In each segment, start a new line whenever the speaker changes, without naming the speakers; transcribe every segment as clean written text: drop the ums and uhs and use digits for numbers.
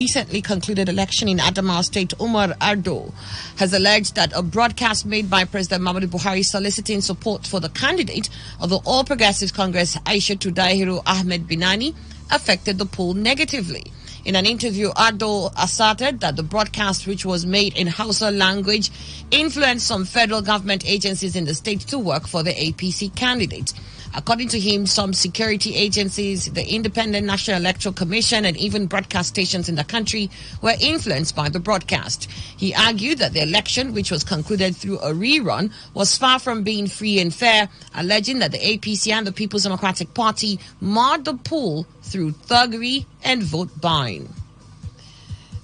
recently concluded election in Adamawa State, Umar Ardo, has alleged that a broadcast made by President Muhammadu Buhari soliciting support for the candidate of the All Progressives Congress, Aishatu Dahiru Ahmed Binani, affected the poll negatively. In an interview, Ardo asserted that the broadcast, which was made in Hausa language, influenced some federal government agencies in the state to work for the APC candidate. According to him, some security agencies, the Independent National Electoral Commission, and even broadcast stations in the country were influenced by the broadcast. He argued that the election, which was concluded through a rerun, was far from being free and fair, alleging that the APC and the People's Democratic Party marred the poll through thuggery and vote buying.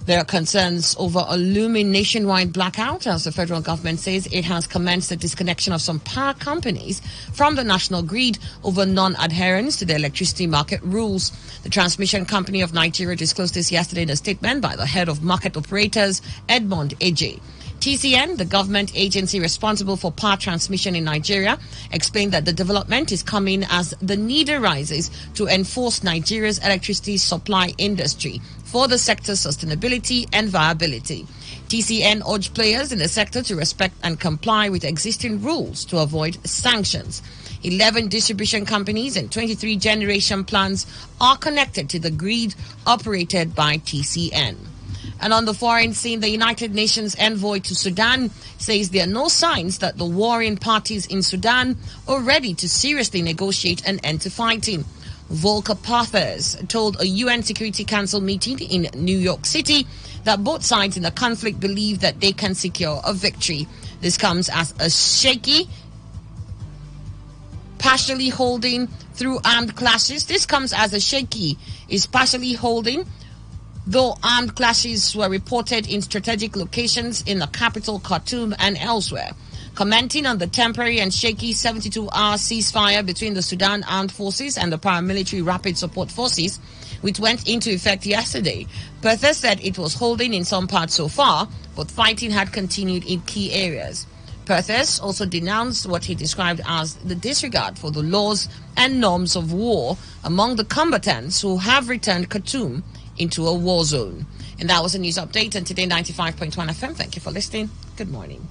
There are concerns over a looming nationwide blackout as the federal government says it has commenced the disconnection of some power companies from the national grid over non-adherence to the electricity market rules. The Transmission Company of Nigeria disclosed this yesterday in a statement by the head of market operators, Edmond Eje. TCN, the government agency responsible for power transmission in Nigeria, explained that the development is coming as the need arises to enforce Nigeria's electricity supply industry for the sector's sustainability and viability. TCN urged players in the sector to respect and comply with existing rules to avoid sanctions. 11 distribution companies and 23 generation plants are connected to the grid operated by TCN. And on the foreign scene, the United Nations envoy to Sudan says there are no signs that the warring parties in Sudan are ready to seriously negotiate an end to fighting. Volker Perthes told a UN Security Council meeting in New York City that both sides in the conflict believe that they can secure a victory. This comes as a shaky, partially holding through armed clashes. Is partially holding, though armed clashes were reported in strategic locations in the capital Khartoum and elsewhere. Commenting on the temporary and shaky 72-hour ceasefire between the Sudan Armed Forces and the paramilitary Rapid Support Forces, which went into effect yesterday, Perthes said it was holding in some parts so far, but fighting had continued in key areas. Perthes also denounced what he described as the disregard for the laws and norms of war among the combatants who have returned Khartoum into a war zone. And that was a news update on Today 95.1 FM. Thank you for listening. Good morning.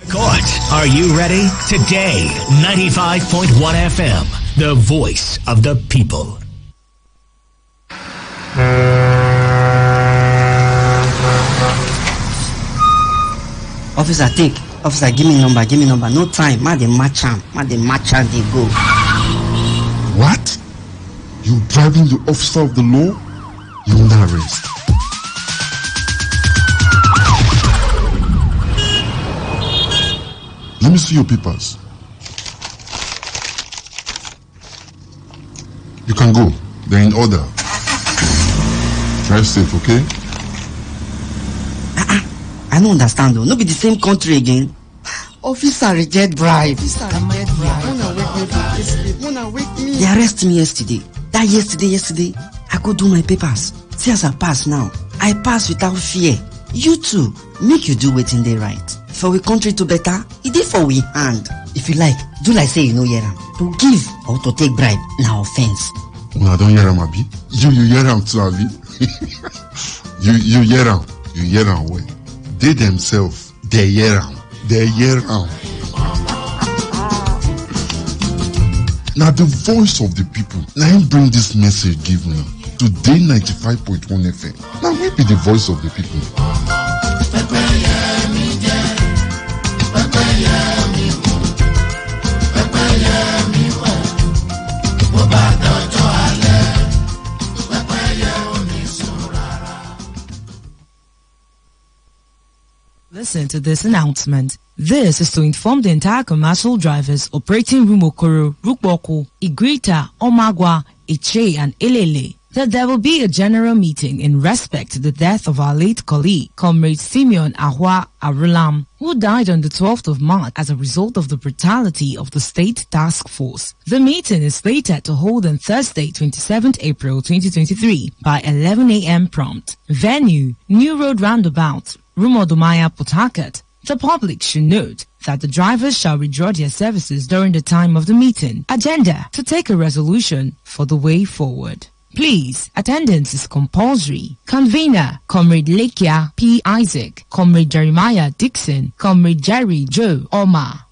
Court, are you ready? Today 95.1 FM, the voice of the people.
Officer, take. Officer, give me number. No time. Ma, they match am, they go.
What? You driving the officer of the law? You're under arrest. Let me see your papers. You can go. They're in order. Drive safe, okay?
I don't understand though. No be the same country again. Officer reject bribe. They arrested me yesterday. That yesterday, I go do my papers. See as I pass now. I pass without fear. You too, make you do wetin dey right. For we country to better, it is for we hand. If you like, do like say you know hear am. To give or to take bribe, now offense.
No, I don't hear am, Abi. You hear am too, Abi. you hear am well. They themselves, they hear am. Now the voice of the people. Now him bring this message give me. Today 95.1 FM. Now we be the voice of the people.
Listen to this announcement. This is to inform the entire commercial drivers operating Rumokoro, Rukboku, Igrita, Omagwa, Iche, and Ilele that there will be a general meeting in respect to the death of our late colleague, Comrade Simeon Ahwa Arulam, who died on the 12th of March as a result of the brutality of the State Task Force. The meeting is slated to hold on Thursday, 27th April 2023 by 11 a.m. prompt. Venue, New Road Roundabout, Rumodumaya, Port Harcourt. The public should note that the drivers shall withdraw their services during the time of the meeting. Agenda: to take a resolution for the way forward. Please, attendance is compulsory. Convener, Comrade Lekia P. Isaac, Comrade Jeremiah Dixon, Comrade Jerry Joe Omar.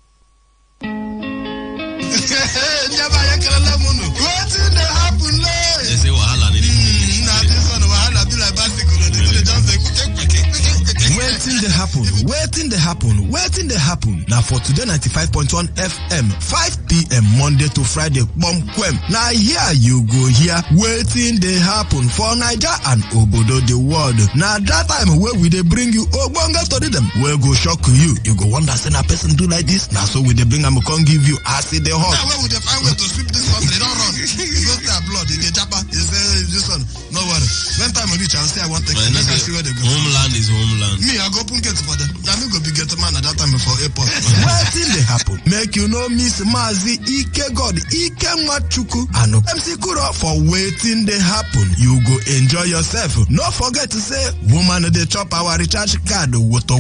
Waiting they happen. Now for today 95.1 FM, 5 p.m. Monday to Friday, bomb quem. Now here you go here, waiting they happen for Niger and Obodo the world. Now that time where we they bring you Ogbonga story them, where go shock you. You go wonder say a person do like this. Now so we they bring them come give you acid the hot.
Now where would they find way to sweep this house? They don't run. You go to their blood, they jabba. You say this one. No worry. When time I reach and say I want to take it, see where they go.
Homeland is homeland.
Me, I go punket for them. I go be get man at that time before airport.
Waiting they happen. Make you know Miss Mazi Ike God Ike Machuku and MC Kuro for waiting they happen. You go enjoy yourself. No forget to say woman they chop our recharge card woto.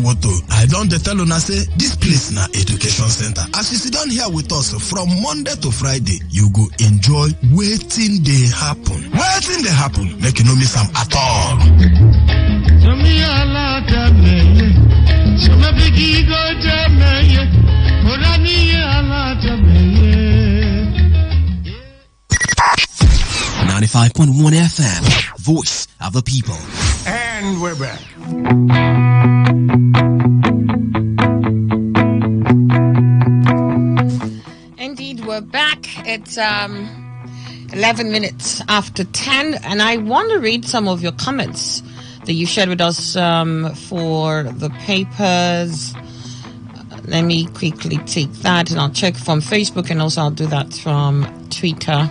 I don't tell you say this place na education center. As you sit down here with us from Monday to Friday, you go enjoy waiting they happen. Waiting they happen. Make you know miss them at all. So my biggie go to me,
95.1 FM, voice of the people.
And we're back.
Indeed, we're back. It's 11 minutes after 10, and I want to read some of your comments that you shared with us for the papers. Let me quickly take that, and I'll check from Facebook, and also I'll do that from Twitter.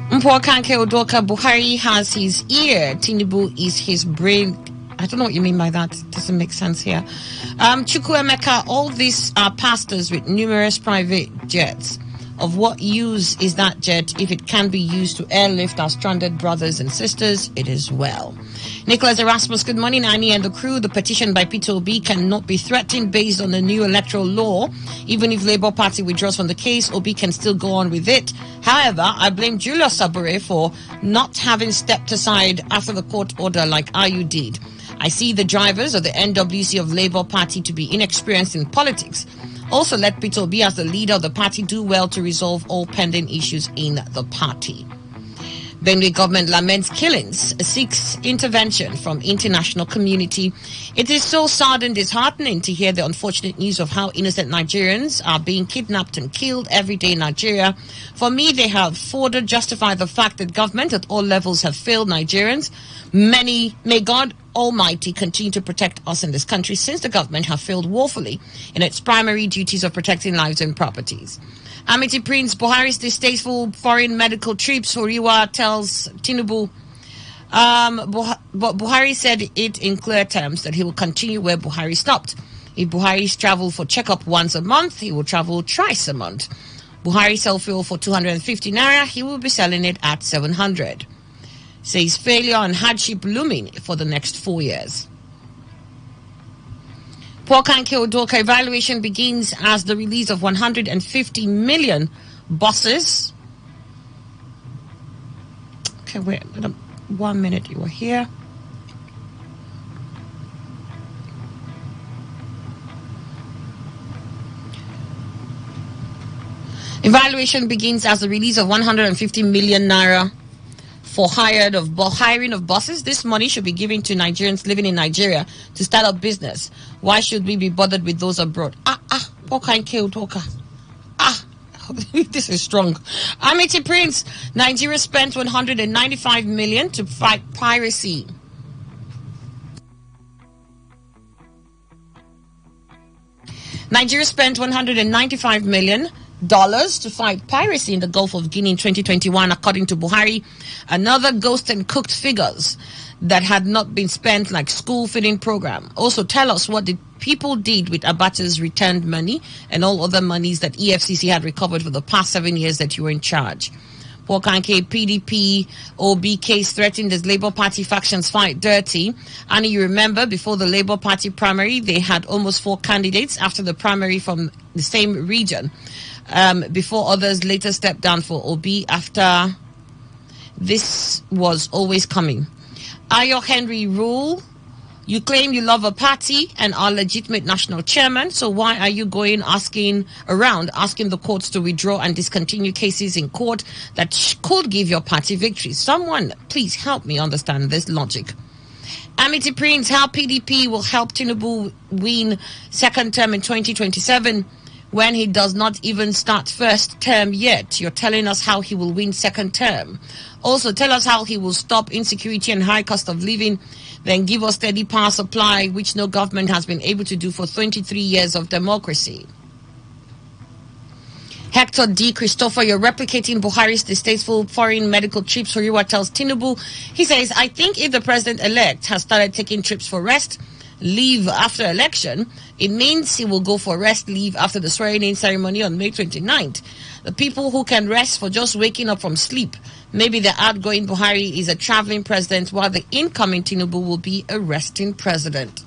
Mpokanke Odoka, Buhari has his ear. Tinubu is his brain. I don't know what you mean by that. It doesn't make sense here. Chukwuemeka, all these are pastors with numerous private jets. Of what use is that jet if it can be used to airlift our stranded brothers and sisters? It is well. Nicholas Erasmus, good morning, Annie and the crew. The petition by Peter Obi cannot be threatened based on the new electoral law. Even if Labour Party withdraws from the case, Obi can still go on with it. However, I blame Julius Sabure for not having stepped aside after the court order like IU did. I see the drivers of the NWC of Labour Party to be inexperienced in politics. Also, let Peter Obi, as the leader of the party, do well to resolve all pending issues in the party. Benue government laments killings, seeks intervention from international community. It is so sad and disheartening to hear the unfortunate news of how innocent Nigerians are being kidnapped and killed every day in Nigeria. For me, they have further justified the fact that government at all levels have failed Nigerians. May God Almighty continue to protect us in this country, since the government have failed woefully in its primary duties of protecting lives and properties. Amity Prince, Buhari's distasteful foreign medical trips, Horiwa tells Tinubu. But Buhari said it in clear terms that he will continue where Buhari stopped. If Buhari's travel for checkup once a month, he will travel twice a month. Buhari sell fuel for 250 naira, he will be selling it at 700. Says failure and hardship looming for the next 4 years. Pokanke Odoka, evaluation begins as the release of 150 million buses. Okay, wait 1 minute, you were here. Evaluation begins as the release of 150 million naira for hiring of buses. This money should be given to Nigerians living in Nigeria to start up business. Why should we be bothered with those abroad? This is strong. Amity Prince, Nigeria spent 195 million to fight piracy. Nigeria spent 195 million to fight piracy in the Gulf of Guinea in 2021, according to Buhari. Another ghost and cooked figures that had not been spent, like school feeding program. Also, tell us what the people did with Abata's returned money and all other monies that EFCC had recovered for the past 7 years that you were in charge. Pokanke, PDP, OB case threatened as Labour Party factions fight dirty. And you remember, before the Labour Party primary, they had almost 4 candidates after the primary from the same region. Before others later stepped down for OB after This was always coming. Ayo Henry Rule, you claim you love a party and are legitimate national chairman, so why are you going around asking the courts to withdraw and discontinue cases in court that could give your party victory? Someone, please help me understand this logic. Amity Prince, how PDP will help Tinubu win second term in 2027 when he does not even start first term yet? You're telling us how he will win second term. Also, tell us how he will stop insecurity and high cost of living, then give us steady power supply, which no government has been able to do for 23 years of democracy. Hector D. Christopher, you're replicating Buhari's distasteful foreign medical trips. Horiwa tells Tinubu. He says, I think if the president-elect has started taking trips for rest, leave after election, it means he will go for rest leave after the swearing-in ceremony on May 29th. The people who can rest for just waking up from sleep. Maybe the outgoing Buhari is a traveling president, while the incoming Tinubu will be a resting president.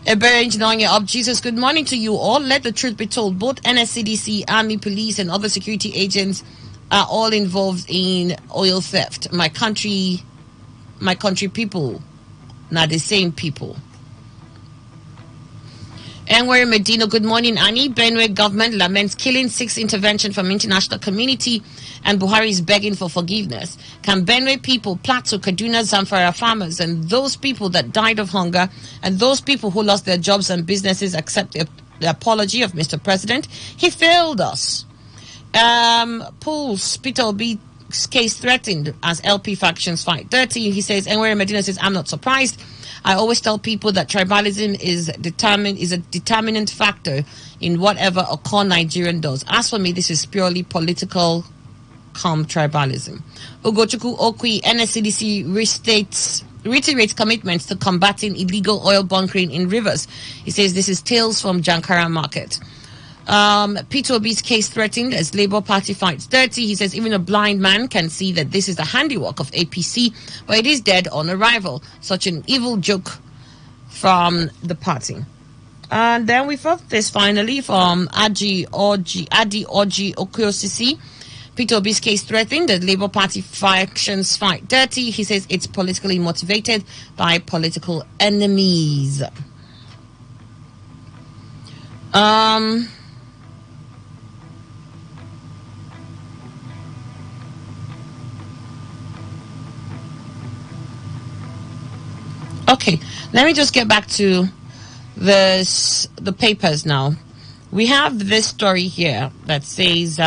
Eberenj Nonye up Jesus, good morning to you all. Let the truth be told, both NSCDC, Army, Police, and other security agents are all involved in oil theft. My country people, not the same people. Enwere Medina, good morning, Annie. Benue government laments killing, 6 intervention from international community, and Buhari is begging for forgiveness. Can Benue people, Plateau, Kaduna, Zamfara farmers, and those people that died of hunger, and those people who lost their jobs and businesses accept the apology of Mr. President? He failed us. Pools, Peter Obi's case threatened as LP factions fight dirty. He says, Enwere Medina says, I'm not surprised. I always tell people that tribalism is a determinant factor in whatever a core Nigerian does. As for me, this is purely political tribalism. Ugochukwu Okwi, NSCDC reiterates commitments to combating illegal oil bunkering in rivers. He says this is tales from Jankara Market. Peter Obi's case threatened as Labour Party fights dirty. He says even a blind man can see that this is the handiwork of APC, but it is dead on arrival. Such an evil joke from the party. And then we've got this finally from Adi Oji Okiosisi. Peter Obi's case threatened that Labour Party factions fight dirty. He says it's politically motivated by political enemies. Okay, let me just get back to the papers now. We have this story here that says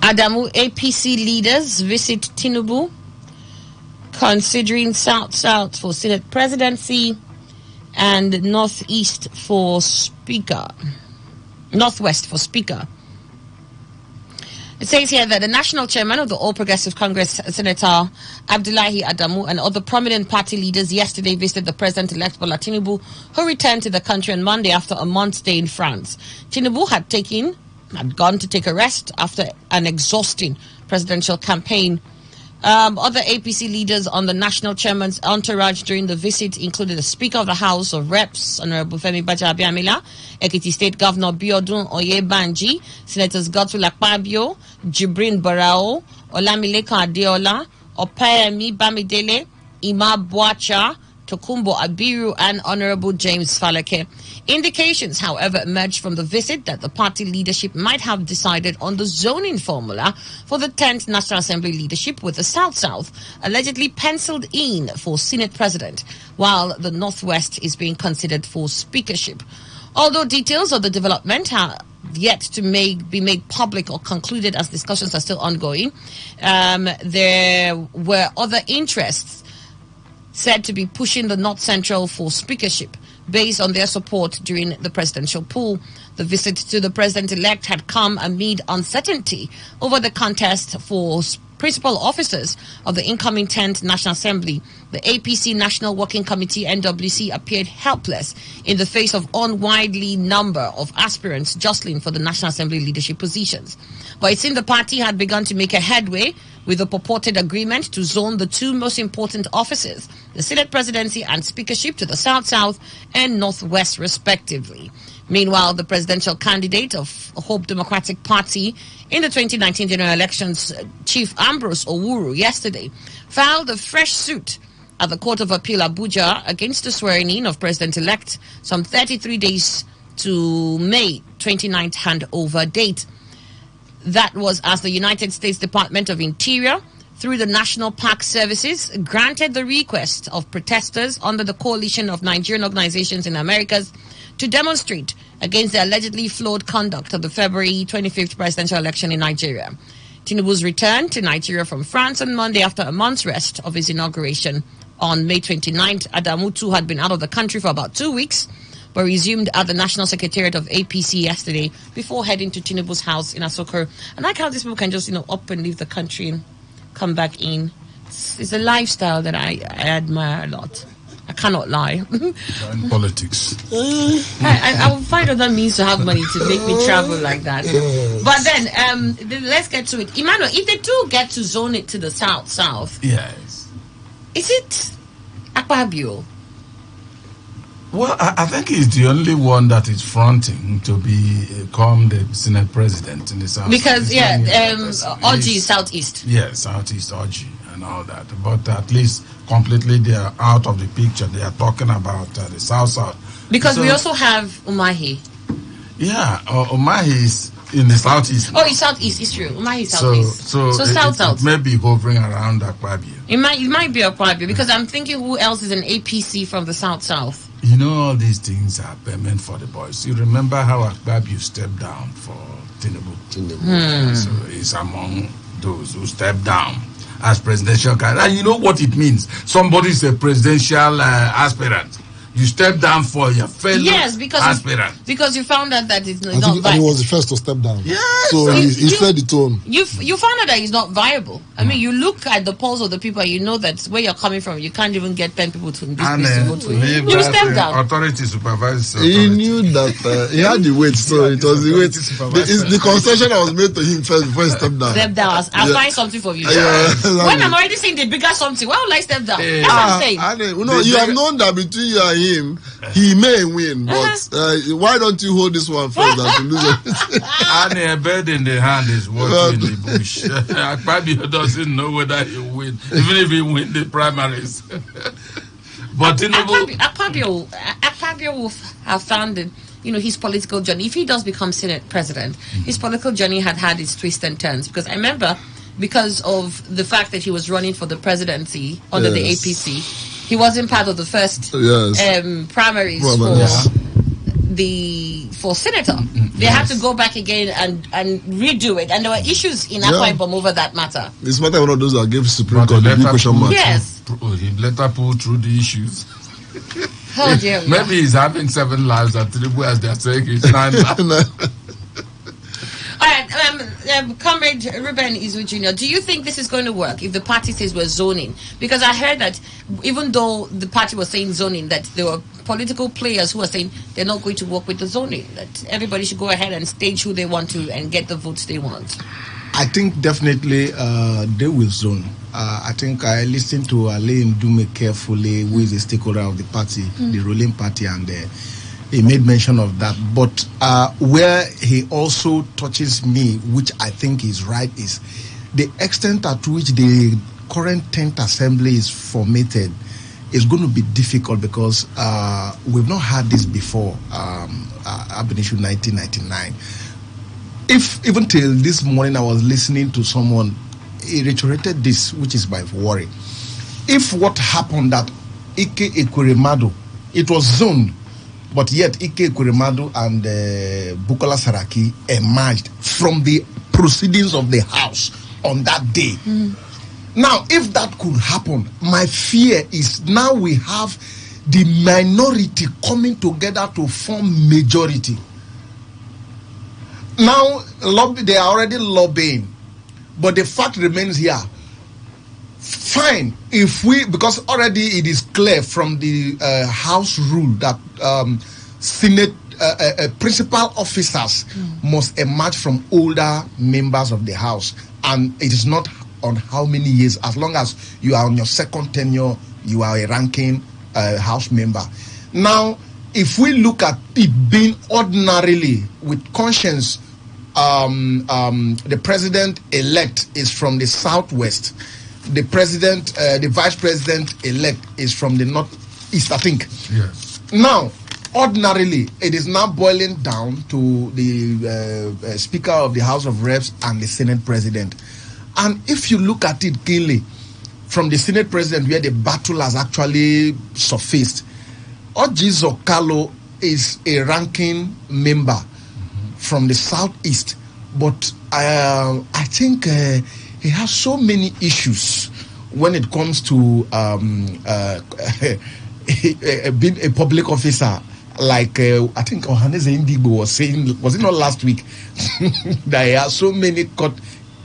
Adamu APC leaders visit Tinubu, considering South for Senate presidency and Northwest for speaker. It says here that the national chairman of the All Progressive Congress, Senator Abdullahi Adamu, and other prominent party leaders yesterday visited the president-elect Bola Tinubu, who returned to the country on Monday after a month stay in France. Tinubu had gone to take a rest after an exhausting presidential campaign. Other APC leaders on the national chairman's entourage during the visit included the Speaker of the House of Reps, Honorable Femi Bajabiamila, Ekiti State Governor Biodun Oyebanji, Senators Godwill Akpabio, Jibrin Barao, Olamileka Adeola, Opeyemi Bamidele, Ima Boacha, Tokumbo Abiru, and Honorable James Faleke. Indications, however, emerged from the visit that the party leadership might have decided on the zoning formula for the 10th National Assembly leadership, with the South allegedly penciled in for Senate president, while the Northwest is being considered for speakership. Although details of the development are yet to be made public or concluded, as discussions are still ongoing, there were other interests said to be pushing the North Central for speakership based on their support during the presidential poll. The visit to the president-elect had come amid uncertainty over the contest for principal officers of the incoming 10th National Assembly, the APC National Working Committee, NWC, appeared helpless in the face of unwidely number of aspirants jostling for the National Assembly leadership positions. But it seemed the party had begun to make a headway with a purported agreement to zone the two most important offices, the Senate presidency and speakership, to the South-South and Northwest, respectively. Meanwhile, the presidential candidate of Hope Democratic Party in the 2019 general elections, Chief Ambrose Owuru, yesterday filed a fresh suit at the Court of Appeal Abuja against the swearing-in of President-elect some 33 days to May 29th handover date. That was as the United States Department of Interior, through the National Park Services, granted the request of protesters under the Coalition of Nigerian Organizations in Americas to demonstrate against the allegedly flawed conduct of the February 25th presidential election in Nigeria. Tinubu's return to Nigeria from France on Monday after a month's rest of his inauguration on May 29th. Adamu too had been out of the country for about 2 weeks, but resumed at the National Secretariat of APC yesterday before heading to Tinubu's house in Asokoro. And I like how these people can just, up and leave the country and come back in. It's a lifestyle that I admire a lot. I cannot lie.
In politics.
I will find other means to have money to make me travel like that. But then, let's get to it. Emmanuel, if they do get to zone it to the South,
yes,
is it Akpabio?
Well, I think he's the only one that is fronting to become the Senate president in the South.
Because, Oji is Southeast.
Yes, Southeast Oji and all that. But at least completely they are out of the picture. They are talking about the South.
Because we also have Umahi.
Yeah, Umahi is in the Southeast.
Oh, it's Southeast, it's true. Umahi is Southeast.
So South. It may be hovering around Akpabio.
It might be Akpabio, because I'm thinking who else is an APC from the South?
All these things are payment for the boys. You remember how Akpabio stepped down for Tinubu. So he's among those who stepped down as presidential candidate. And you know what it means? Somebody is a presidential aspirant. You step down for your fellow aspirant.
Because you found out that it's not
viable. And he was the first to step down.
Yes.
So he set the tone.
You found out that it's not viable. I mean, you look at the polls of the people and you know that where you're coming from, you can't even get 10 people to vote for you. You step down.
Authority supervises.
He knew that he had the weight, so it was the weight. It's the concession that was made to him first before he stepped down.
Step down. I'll find something for you. When I'm already saying the bigger something, why would I step down? That's what I'm saying.
You have known that between you and him, he may win, but why don't you hold this one first and to lose everything?
And a bird in the hand is working in the bush. Akpabio doesn't know whether he will win, even if he win the primaries. But
Akpabio will have found his political journey. If he does become Senate president, his political journey had its twists and turns. Because I remember, because of the fact that he was running for the presidency under the APC, he wasn't part of the first primaries for senator. They had to go back again and redo it, and there were issues in Akwa Ibom over that matter.
This matter one of those that gave Supreme Court the question mark.
Yes.
He later pulled through the issues.
Oh dear.
Maybe he's having 7 lives at Tinubu, as they're saying it's 9 lives.
All right, Comrade Ruben Izu Jr., do you think this is going to work if the party says we're zoning? Because I heard that even though the party was saying zoning, that there were political players who are saying they're not going to work with the zoning, that everybody should go ahead and stage who they want to and get the votes they want.
I think definitely they will zone. I think I listened to Alain Dume carefully, who is a stakeholder of the party, the ruling party, and he made mention of that. But where he also touches me, which I think is right, is the extent at which the current 10th assembly is formatted is going to be difficult, because we've not had this before, ab initio 1999. If even till this morning I was listening to someone, he reiterated this, which is my worry. If what happened that Ike Ekweremadu, it was zoned, but yet Ike Ekweremadu and Bukola Saraki emerged from the proceedings of the House on that day. Now, if that could happen, my fear is now we have the minority coming together to form majority. Now, they are already lobbying. But the fact remains here. Fine, because already it is clear from the House rule that Senate principal officers must emerge from older members of the House, and it is not on how many years. As long as you are on your second tenure, you are a ranking House member. Now, if we look at it being ordinarily with conscience, the president-elect is from the southwest. The vice president-elect is from the northeast, I think.
Yes.
Now, ordinarily, it is now boiling down to the Speaker of the House of Reps and the Senate President. And if you look at it keenly, from the Senate President, where the battle has actually surfaced, Orji Zokalo is a ranking member from the southeast, but I think he has so many issues when it comes to being a public officer. Like I think Ohaneze Indigo was saying, was it not last week, that he has so many court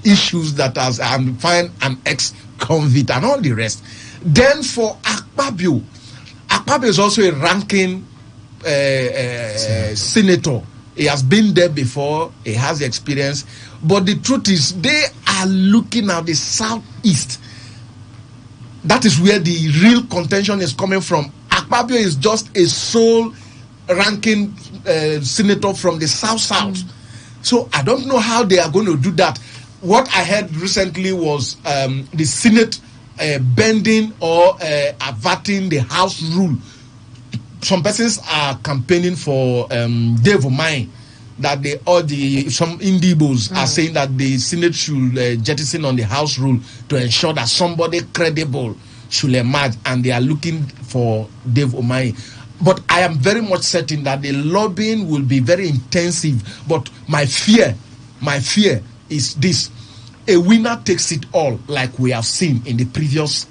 issues that as I'm fine, an ex-convict and all the rest. Then for Akpabio is also a ranking senator. He has been there before, he has the experience, but the truth is they are looking at the southeast. That is where the real contention is coming from. Akpabio is just a sole ranking senator from the south. So I don't know how they are going to do that. What I heard recently was the Senate bending or averting the House rule. Some persons are campaigning for Dave Omai, that some Indibos are saying that the Senate should jettison on the House rule to ensure that somebody credible should emerge, and they are looking for Dave Omai. But I am very much certain that the lobbying will be very intensive. But my fear is this: a winner takes it all, like we have seen in the previous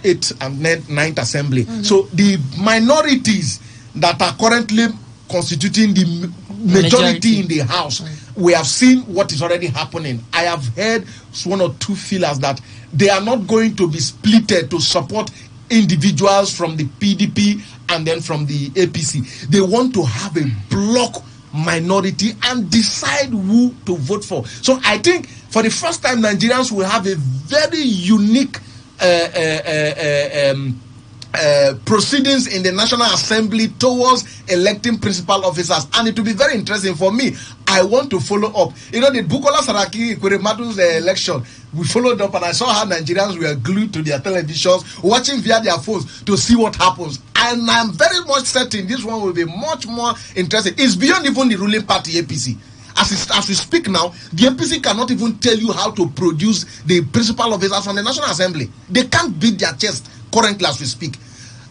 8th and 9th assembly. So the minorities that are currently constituting the majority in the House, we have seen what is already happening. I have heard one or two feelers that they are not going to be splitted to support individuals from the PDP and then from the APC. They want to have a block minority and decide who to vote for. So I think for the first time, Nigerians will have a very unique proceedings in the National Assembly towards electing principal officers, and it will be very interesting for me. I want to follow up. You know, the Bukola Saraki Ikweremadu's election, we followed up, and I saw how Nigerians were glued to their televisions, watching via their phones to see what happens. And I'm very much certain this one will be much more interesting. It's beyond even the ruling party, APC. As we speak now, the APC cannot even tell you how to produce the principal officers from the National Assembly. They can't beat their chest currently as we speak.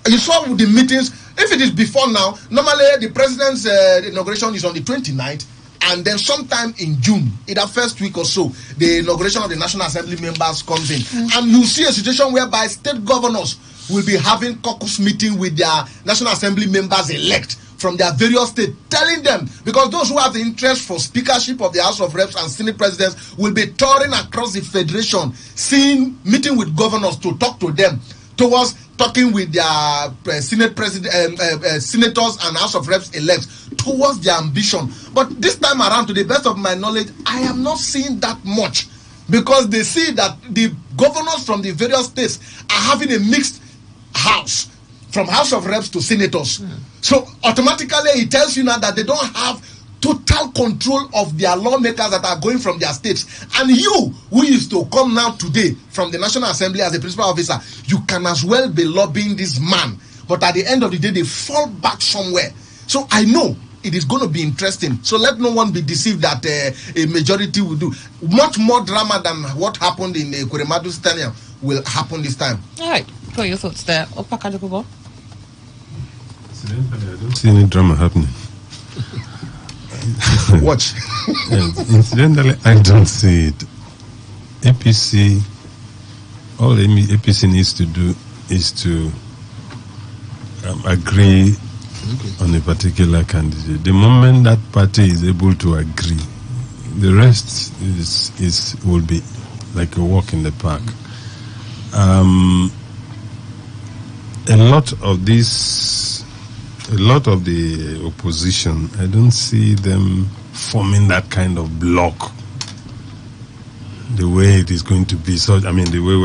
You saw with the meetings, if it is before now, normally the president's inauguration is on the 29th, and then sometime in June, in that first week or so, the inauguration of the National Assembly members comes in. And you see a situation whereby state governors will be having caucus meeting with their National Assembly members elect from their various states, telling them, because those who have the interest for speakership of the House of Reps and Senate presidents will be touring across the federation, meeting with governors to talk to them towards talking with their Senate president, senators and House of Reps elects towards their ambition. But this time around, to the best of my knowledge, I am not seeing that much, because they see that the governors from the various states are having a mixed house, from House of Reps to senators. So automatically it tells you now that they don't have total control of their lawmakers that are going from their states. And you, who is to come now today from the National Assembly as a principal officer, you can as well be lobbying this man. But at the end of the day, they fall back somewhere. So I know it is going to be interesting. So let no one be deceived that a majority will do. Much more drama than what happened in Ekweremadu's tenure will happen this time.
All right. What are your thoughts there? Opakadokobo?
Incidentally, I don't see any drama happening.
Watch.
Incidentally, I don't see it. APC, all the APC needs to do is to agree on a particular candidate. The moment that party is able to agree, the rest will be like a walk in the park. A lot of the opposition, I don't see them forming that kind of block the way it is going to be. Such, I mean, the way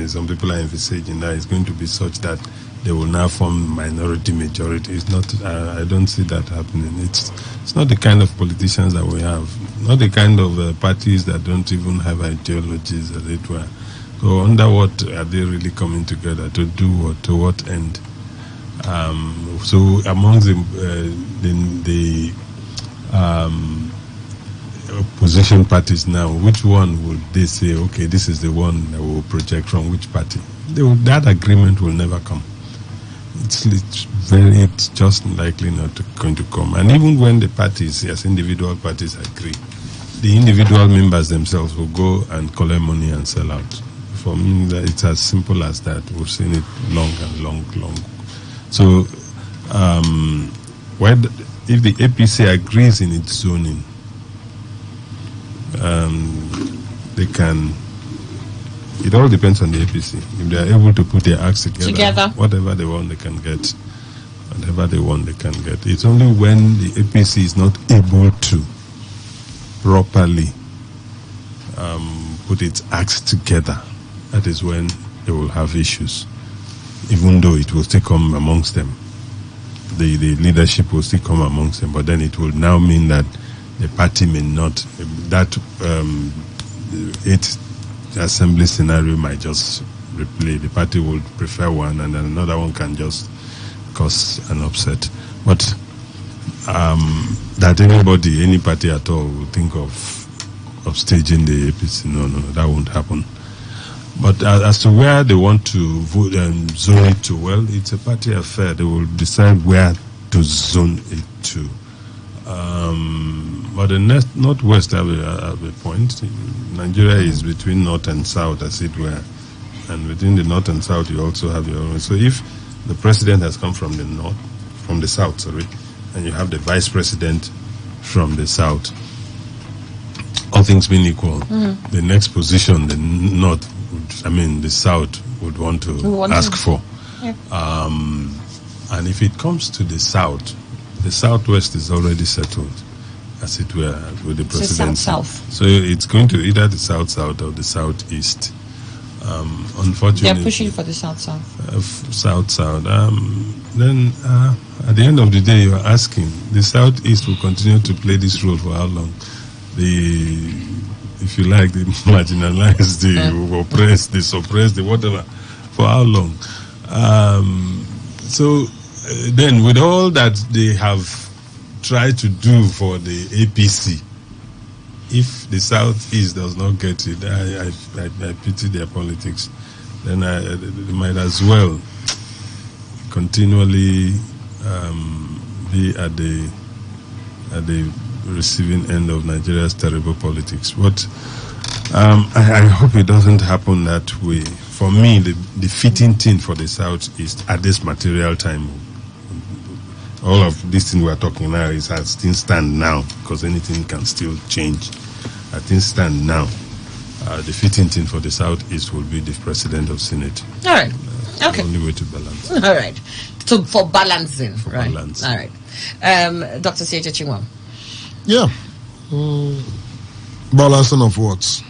some people are envisaging that it's going to be such that they will now form minority majority. It's not. I don't see that happening. It's not the kind of politicians that we have. Not the kind of parties that don't even have ideologies, as it were. So under what are they really coming together to do? What, to what end? So among the opposition parties now, which one would they say, okay, this is the one that will project from which party? That agreement will never come. It's just likely not going to come. And even when the parties, as individual parties, agree, the individual members themselves will go and collect money and sell out. For me, it's as simple as that. We've seen it long. So, if the APC agrees in its zoning, they can. It all depends on the APC. If they are able to put their acts together, whatever they want, they can get. Whatever they want, they can get. It's only when the APC is not able to properly put its acts together, that is when they will have issues. Even though it will still come amongst them, the leadership will still come amongst them, but then it will now mean that the party may not, that 8th assembly scenario might just replay. The party would prefer one, and then another one can just cause an upset. But that anybody, any party at all, would think of staging the APC, no, that won't happen. But as to where they want to vote and zone it to, well, it's a party affair. They will decide where to zone it to. But the Northwest have a point. Nigeria is between North and South, as it were. And within the North and South, you also have your own. So if the president has come from the South, and you have the vice president from the South, all things being equal, the next position, the South would want to ask for. Yeah. And if it comes to the South, the Southwest is already settled, as it were, with the president.
South.
So it's going to either the South or the Southeast. Unfortunately,
they're pushing for the South.
Then at the end of the day, you are asking, the Southeast will continue to play this role for how long? If you like, the marginalized, the oppressed, the suppressed, the whatever, for how long? So then, with all that they have tried to do for the APC, if the Southeast does not get it, I pity their politics. Then they might as well continually be at the receiving end of Nigeria's terrible politics. But I hope it doesn't happen that way. For me, the fitting thing for the Southeast at this material time, all of this thing we're talking now is as things stand now, because anything can still change. As things stand now, the fitting thing for the Southeast will be the president of Senate.
All right. Okay.
The only way to balance.
All right. So for balancing.
Balance.
All right. Dr. C.H. Chinwam.
Yeah. Balancing of what?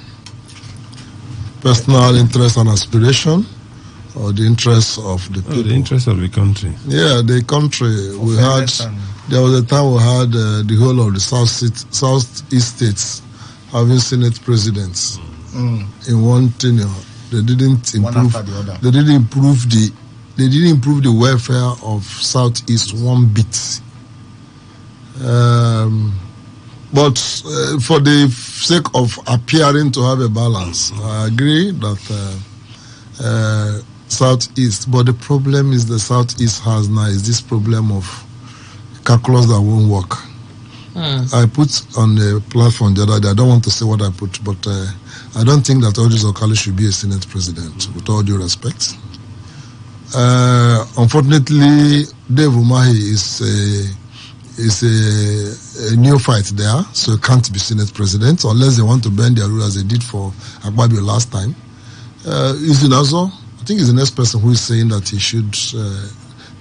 Personal interest and aspiration, or the interests of the people?
The interest of the country.
Yeah, the country. There was a time we had the whole of the Southeast states having Senate presidents in one tenure. They didn't improve. They didn't improve the welfare of Southeast one bit. But for the sake of appearing to have a balance, I agree that Southeast, but the problem is the Southeast has now is this problem of calculus that won't work. I put on the platform the other day, I don't want to say what I put, but I don't think that Orji Zokali should be a Senate president, with all due respect. Unfortunately, Dave Umahi is a neophyte there, so he can't be Senate president unless they want to bend their rule as they did for Akpabio last time. Izunazo, I think, is the next person who is saying that he should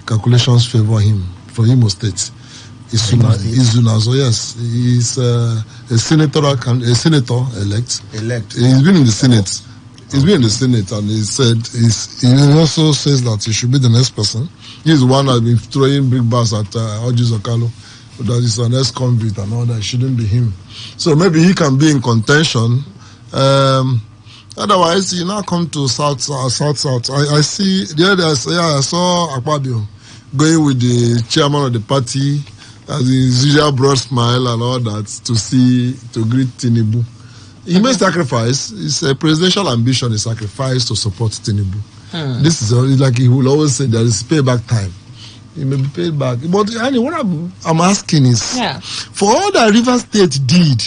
calculations favor him for Imo State. Izunazo, yes, he's a senator elect. He's been in the Senate. He's been in the Senate, and he also says that he should be the next person. He's the one that's been throwing big bars at Oji Zokalo, that is an ex-convict and all that. It shouldn't be him. So maybe he can be in contention. Otherwise, you now come to South. I see the others. Yeah, I saw Akpabio going with the chairman of the party as his usual broad smile and all that to greet Tinubu. He may sacrifice. It's a presidential ambition. He sacrificed to support Tinubu. This is like he will always say there is payback time. He may be paid back. But what I'm asking is, for all that Rivers State did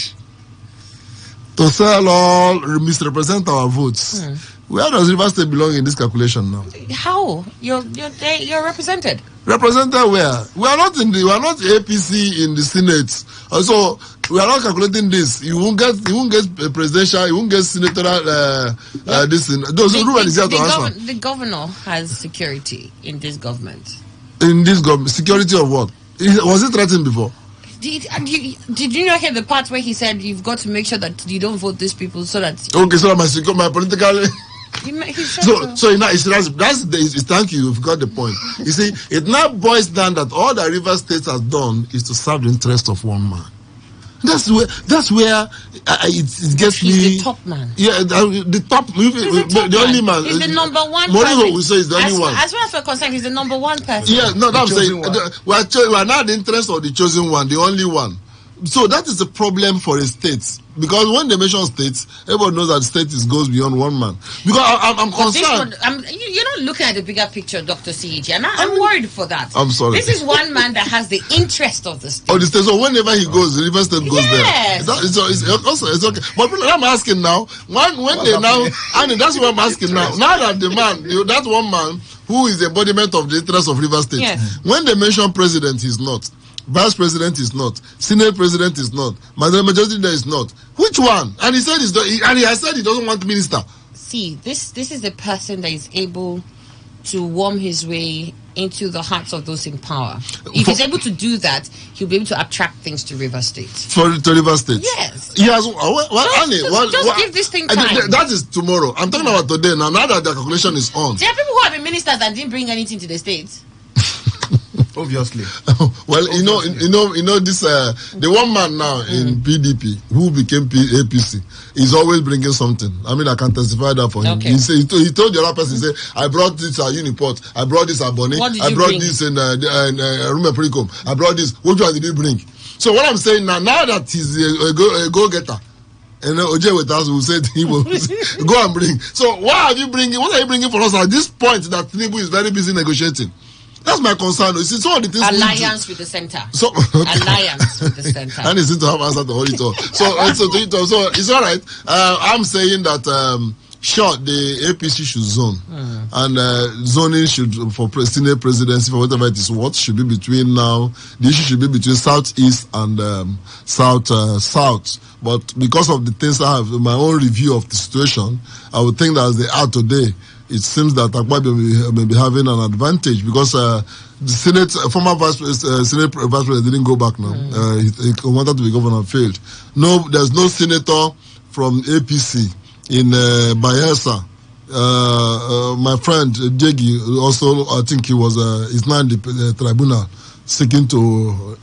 to sell all, misrepresent our votes, where does Rivers State belong in this calculation now?
How? You're represented.
Represented where? We are not APC in the Senate. So we are not calculating this. You won't get a presidential, you won't get senatorial this thing.
The governor has security in this government.
In this government, security of what? Was it threatened before?
Did you not hear the part where he said you've got to make sure that you don't vote these people so that?
Okay, so my political. Thank you. You've got the point. You see, it now boils down that all that Rivers State has done is to serve the interest of one man. That's where it gets me.
He's the top man.
Yeah, the top. The only man.
He's the number one.
Morigo will say he's the only one.
As far as we're concerned, he's the number one person.
Yeah, no, that's saying we are not the interest of the chosen one, the only one. So that is a problem for a state, because when they mention states, everyone knows that state goes beyond one man. Because I'm concerned.
You're not looking at the bigger picture, Dr. CEG, and I'm worried for that.
I'm sorry.
This is one man that has the interest of the state.
Oh, the state. So whenever he goes, the River State goes there. It's okay. But I'm asking now, and that's what I'm asking now. Now that the man, that one man who is the embodiment of the interest of River State, when they mention president, he's not. Vice President is not. Senate President is not. Majority leader is not. Which one? And he said he has said he doesn't want minister.
See, this is a person that is able to worm his way into the hearts of those in power. If he's able to do that, he'll be able to attract things to River State.
To River State?
Yes.
He has.
Just give this thing time.
That is tomorrow. I'm talking about today now. Now that the calculation is on.
There are people who have been ministers and didn't bring anything to the states.
Obviously.
Well, you know this the one man now in PDP who became APC is always bringing something. I mean, I can testify that for him.
Okay.
He told the other person, he said, I brought this at Uniport, I brought this at Bonny, I brought this in Rumepricom, I brought this. Which one did he bring? So what I'm saying now that he's a go-getter, and OJ with us will say he will go and bring. So what are you bringing for us at this point that Tinubu is very busy negotiating? That's my concern. You see, some of the things
alliance with the center. Alliance with the center.
And he seems to have answered the auditor. So it's all right. I'm saying that sure, the APC should zone, and zoning should for Senate presidency for whatever it is worth should be between now. The issue should be between southeast and south. But because of the things I have in my own review of the situation, I would think that as they are today, it seems that Akpabio may be having an advantage because the Senate, former Senate Vice President didn't go back now. He wanted to be governor and failed. No, there's no senator from APC in Bayelsa. My friend Jegi also, I think he was is now in the tribunal seeking to,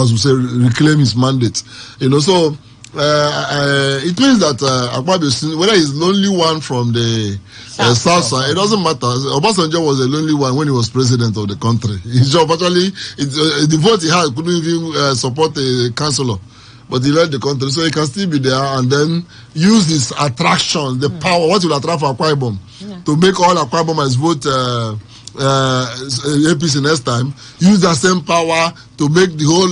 as we say, reclaim his mandate. So it means that Akpabio, whether he's the only one from the south side, it doesn't matter. Obasanjo was the only one when he was president of the country. The vote he had couldn't even support a councillor, but he led the country, so he can still be there and then use his attraction, the power, what will attract Akwa Ibom, to make all Akwa Ibomers vote APC next time. Use that same power to make the whole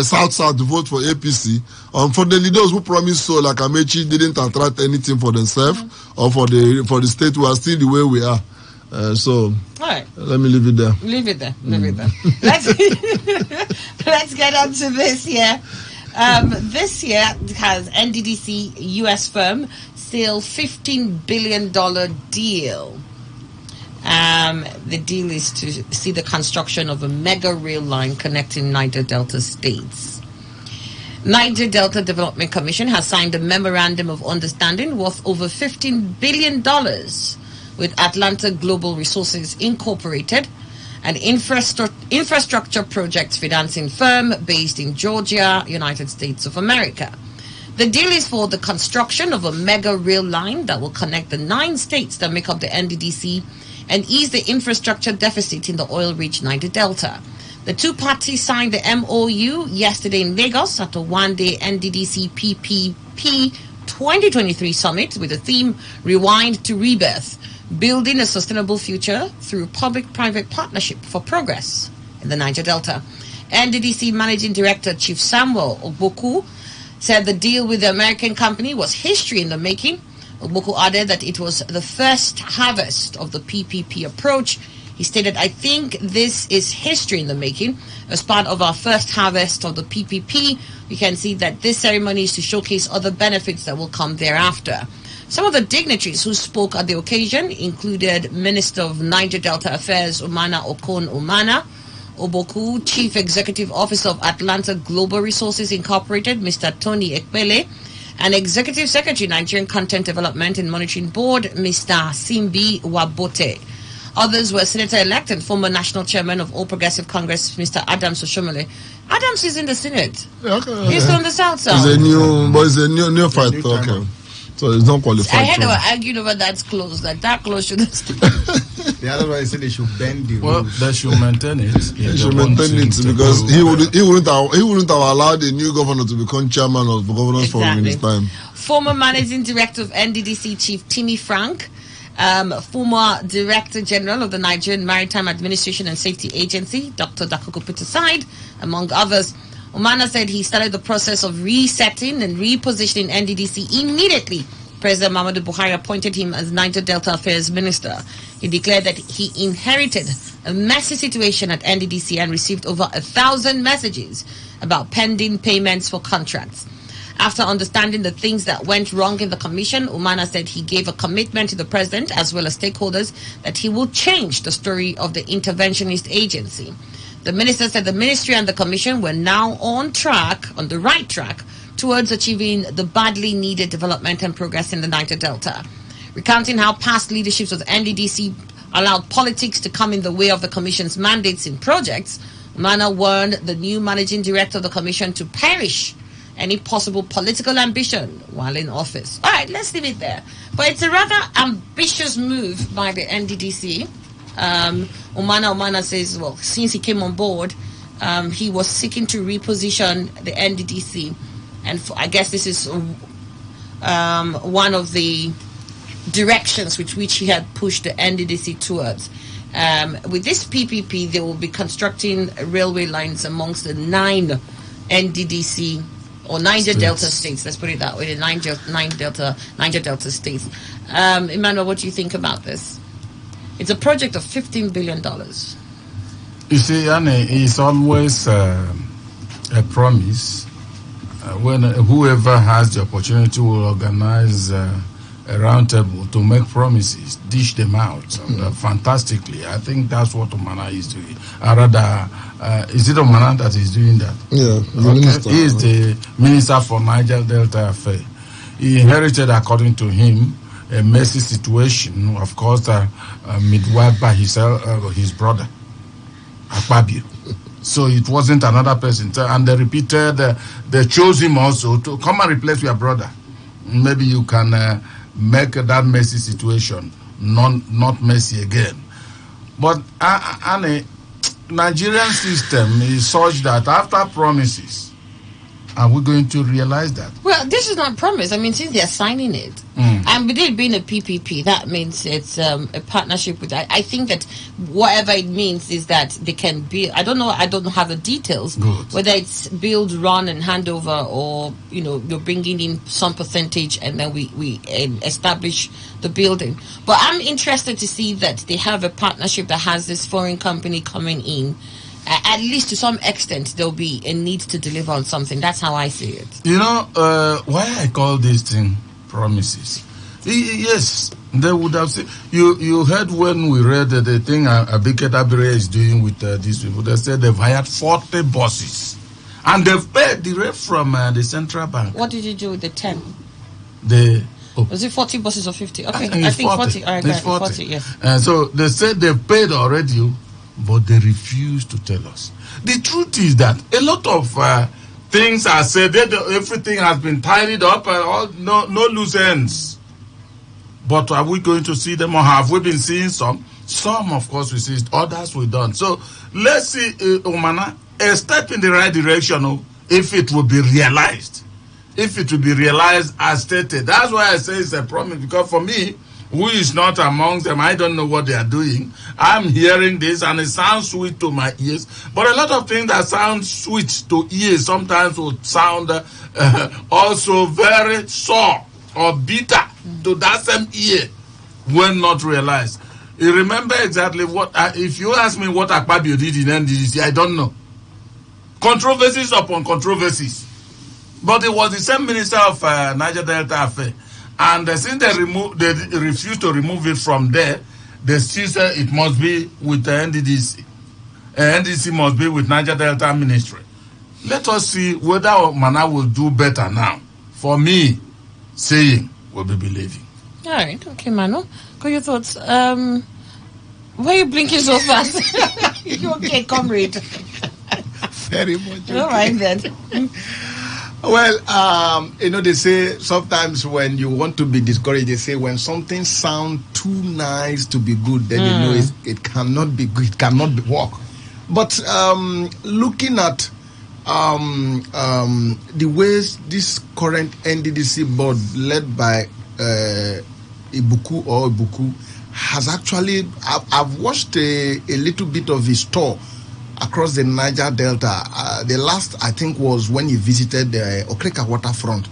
South vote for APC. Unfortunately, those who promised so, like Amechi, didn't attract anything for themselves or for the state. We are still the way we are. So,
all right.
Let me leave it there.
Leave it there. Let's get on to this here. This year has NDDC US firm seal $15 billion deal. The deal is to see the construction of a mega rail line connecting Niger Delta states. Niger Delta Development Commission has signed a memorandum of understanding worth over $15 billion with Atlanta Global Resources Incorporated, an infrastructure project financing firm based in Georgia, United States of America. The deal is for the construction of a mega rail line that will connect the 9 states that make up the NDDC and ease the infrastructure deficit in the oil-rich Niger Delta. The two parties signed the MOU yesterday in Lagos at a one-day NDDC PPP 2023 summit with the theme Rewind to Rebirth, building a sustainable future through public-private partnership for progress in the Niger Delta. NDDC Managing Director Chief Samuel Ogboku said the deal with the American company was history in the making. Ogboku added that it was the first harvest of the PPP approach. He stated, I think this is history in the making. As part of our first harvest of the PPP, we can see that this ceremony is to showcase other benefits that will come thereafter. Some of the dignitaries who spoke at the occasion included Minister of Niger Delta Affairs Umana Okon Umana, Ogboku, Chief Executive Officer of Atlanta Global Resources Incorporated, Mr. Tony Ekpele, and Executive Secretary, Nigerian Content Development and Monitoring Board, Mr. Simbi Wabote. Others were Senator-elect and former National Chairman of All Progressive Congress, Mr. Adams Oshomole. Adams is in the Senate.
Okay.
He's on the South Side.
It's a new fight. Okay. So it's not qualified.
I heard they were arguing over that clause, that clause should stay.
The other one said they should bend the
Well,
rules.
they should maintain it.
They should maintain it because he wouldn't have allowed a new governor to become chairman of the governors for his time.
Former Managing Director of NDDC Chief Timmy Frank, former Director General of the Nigerian Maritime Administration and Safety Agency, Dr. Dakuku Putaside, among others. Umana said he started the process of resetting and repositioning NDDC immediately. President Muhammadu Buhari appointed him as Niger Delta Affairs Minister. He declared that he inherited a messy situation at NDDC and received over 1,000 messages about pending payments for contracts. After understanding the things that went wrong in the commission, Umana said he gave a commitment to the president as well as stakeholders that he will change the story of the interventionist agency. The minister said the ministry and the commission were now on the right track, towards achieving the badly needed development and progress in the Niger Delta. Recounting how past leaderships of NDDC allowed politics to come in the way of the commission's mandates in projects, Umana warned the new managing director of the commission to perish any possible political ambition while in office. All right, let's leave it there. But it's a rather ambitious move by the NDDC. Umana says, well, since he came on board, he was seeking to reposition the NDDC. And I guess this is one of the directions which he had pushed the NDDC towards. With this PPP, they will be constructing railway lines amongst the 9 NDDC or Niger Delta states. Let's put it that way, the Niger Delta states. Emmanuel, what do you think about this? It's a project of $15 billion.
You see, Annie, it's always a promise. When whoever has the opportunity will organize a roundtable to make promises, dish them out fantastically. I think that's what Omana is doing. Rather, is it Omana that is doing that?
Yeah,
okay. He is the Minister for Niger Delta Affairs. He inherited, according to him, a messy situation, of course, midwife by his brother, Akpabio. So it wasn't another person. And they repeated, they chose him also to come and replace your brother. Maybe you can make that messy situation not messy again. But Nigerian system is such that after promises, Are we going to realize that?
Well, this is not promise. I mean, since they're signing it, and with it being a PPP, that means it's a partnership with. I think that whatever it means is that they can build. I don't know. I don't have the details.
Good.
Whether it's build, run, and handover, or you're bringing in some percentage, and then we establish the building. But I'm interested to see that they have a partnership that has this foreign company coming in. At least to some extent, there'll be a need to deliver on something. That's how I see it.
Why I call this thing promises? Yes, they would have said. You heard when we read the thing Abike Dabire is doing with these people. They said they've hired 40 buses, and they've paid direct from the central bank.
What did you do with the 10? Was it 40 buses or 50? Okay, I think 40. All right,
it's 40.
Yes.
So they said they've paid already, but they refuse to tell us. The truth is that a lot of things are said. Everything has been tidied up, no loose ends. But are we going to see them, or have we been seeing some? Some, of course, we see. Others we don't. So let's see, Omana, a step in the right direction if it will be realized. If it will be realized as stated. That's why I say it's a promise, because for me, who is not amongst them, I don't know what they are doing. I'm hearing this and it sounds sweet to my ears. But a lot of things that sound sweet to ears sometimes will sound also very sour or bitter to that same ear when not realized. You remember exactly what, if you ask me what Akpabio did in NDDC, I don't know. Controversies upon controversies. But it was the same minister of Niger Delta affair. And since they refused to remove it from there, they still say it must be with the NDDC. NDDC must be with Niger Delta Ministry. Let us see whether Mana will do better now. For me, saying will be believing.
All right, okay, Mano. What are your thoughts? Why are you blinking so fast? You okay, comrade?
Very much. Okay.
All right then.
Well, they say sometimes when you want to be discouraged, they say when something sounds too nice to be good, then you know it cannot be good, it cannot be work. But looking at the ways this current NDDC board led by Ibuku has actually, I've watched a little bit of his tour across the Niger Delta. The last, I think, was when he visited the Okreka waterfront.